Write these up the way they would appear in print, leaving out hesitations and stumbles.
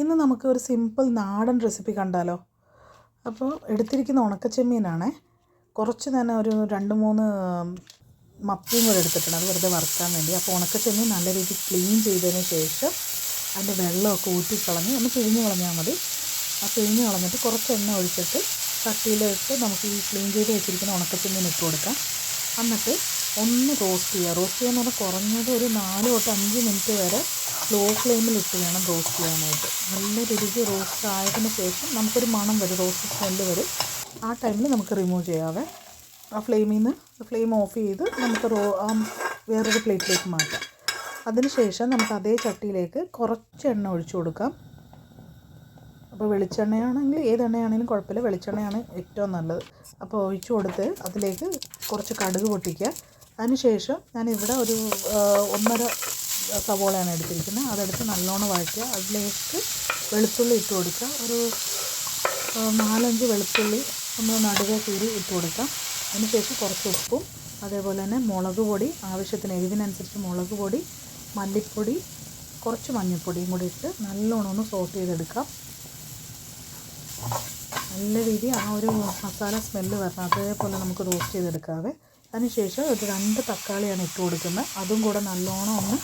ഇന്ന് നമുക്ക് ഒരു സിമ്പിൾ നാടൻ റെസിപ്പി കണ്ടാലോ? അപ്പോൾ എടുത്തിരിക്കുന്ന ഉണക്കച്ചെമ്മീനാണ്. കുറച്ച് തന്നെ ഒരു 2-3 മത്തിയും കൂടെ എടുത്തിട്ടുണ്ട്, അത് വെറുതെ വറുക്കാൻ വേണ്ടി. അപ്പോൾ ഉണക്കച്ചെമ്മീൻ നല്ല രീതിയിൽ ക്ലീൻ ചെയ്തതിന് ശേഷം അതിൻ്റെ വെള്ളമൊക്കെ ഊറ്റിക്കളഞ്ഞ് ഒന്ന് പിഴിഞ്ഞ് കളഞ്ഞാൽ മതി. ആ പിഴിഞ്ഞ് കളഞ്ഞിട്ട് കുറച്ച് എണ്ണ ഒഴിച്ചിട്ട് ചട്ടിയിലിട്ട് നമുക്ക് ഈ ക്ലീൻ ചെയ്ത് വെച്ചിരിക്കുന്ന ഉണക്കച്ചെമ്മീൻ ഇട്ട് കൊടുക്കാം. എന്നിട്ട് ഒന്ന് റോസ്റ്റ് ചെയ്യുക. റോസ്റ്റ് ചെയ്യാന്ന് പറഞ്ഞാൽ കുറഞ്ഞത് ഒരു 4 തൊട്ട് 5 മിനിറ്റ് വരെ സ്ലോ ഫ്ലെയിമിലിട്ട് വേണം റോസ്റ്റ് ചെയ്യാനായിട്ട്. നല്ല രീതിക്ക് റോസ്റ്റ് ആയതിന് ശേഷം നമുക്കൊരു മണം വരും, റോസ്റ്റ് സ്മെല്ല് വരും. ആ ടൈമിൽ നമുക്ക് റിമൂവ് ചെയ്യാവേ. ആ ഫ്ലെയിം ഓഫ് ചെയ്ത് നമുക്ക് വേറൊരു പ്ലേറ്റിലേക്ക് മാറ്റാം. അതിനുശേഷം നമുക്ക് അതേ ചട്ടിയിലേക്ക് കുറച്ച് എണ്ണ ഒഴിച്ചു കൊടുക്കാം. അപ്പോൾ വെളിച്ചെണ്ണയാണെങ്കിൽ ഏത് എണ്ണയാണെങ്കിലും കുഴപ്പമില്ല, വെളിച്ചെണ്ണയാണ് ഏറ്റവും നല്ലത്. അപ്പോൾ ഒഴിച്ചു കൊടുത്ത് അതിലേക്ക് കുറച്ച് കടുക് പൊട്ടിക്കുക. അതിനുശേഷം ഞാനിവിടെ ഒരു 1.5 സവോളയാണ് എടുത്തിരിക്കുന്നത്. അതെടുത്ത് നല്ലോണം വഴറ്റുക. അതിലേക്ക് വെളുത്തുള്ളി ഇട്ട് കൊടുക്കുക. ഒരു 4-5 വെളുത്തുള്ളി ഒന്ന് നടുവേ കീറി ഇട്ട് കൊടുക്കാം. അതിനുശേഷം കുറച്ച് ഉപ്പും അതേപോലെ തന്നെ മുളക് പൊടി, ആവശ്യത്തിന് എരിവിനനുസരിച്ച് മുളക് പൊടി, മല്ലിപ്പൊടി, കുറച്ച് മഞ്ഞൾപ്പൊടിയും കൂടി ഇട്ട് നല്ലോണം ഒന്ന് സോട്ട് ചെയ്തെടുക്കാം. നല്ല രീതിയിൽ ആ ഒരു മസാല സ്മെല്ല് വരണം, അതേപോലെ നമുക്ക് റോസ്റ്റ് ചെയ്തെടുക്കാവേ. അതിനുശേഷം ഒരു 2 തക്കാളിയാണ് ഇട്ട് കൊടുക്കുന്നത്. അതും കൂടെ നല്ലോണം ഒന്ന്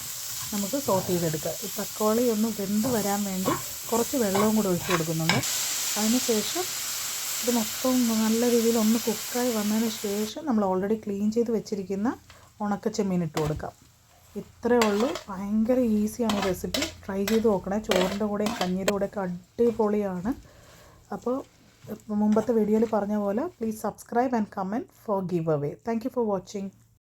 നമുക്ക് സോട്ട് ചെയ്തെടുക്കുക. ഈ തക്കാളി ഒന്ന് വെന്ത് വരാൻ വേണ്ടി കുറച്ച് വെള്ളവും കൂടെ ഒഴിച്ച് കൊടുക്കുന്നുണ്ട്. അതിനുശേഷം ഇത് മൊത്തം നല്ല രീതിയിൽ ഒന്ന് കുക്കായി വന്നതിന് ശേഷം നമ്മൾ ഓൾറെഡി ക്ലീൻ ചെയ്ത് വെച്ചിരിക്കുന്ന ഉണക്കച്ചെമ്മീൻ ഇട്ട് കൊടുക്കാം. ഇത്രയേ ഉള്ളൂ. ഭയങ്കര ഈസിയാണ് റെസിപ്പി. ട്രൈ ചെയ്ത് നോക്കണേ. ചോറിൻ്റെ കൂടെയും കഞ്ഞിയുടെ കൂടെയൊക്കെ അടിപൊളിയാണ്. അപ്പോൾ മുമ്പത്തെ വീഡിയോയിൽ പറഞ്ഞ പോലെ please subscribe and comment for giveaway. Thank you for watching.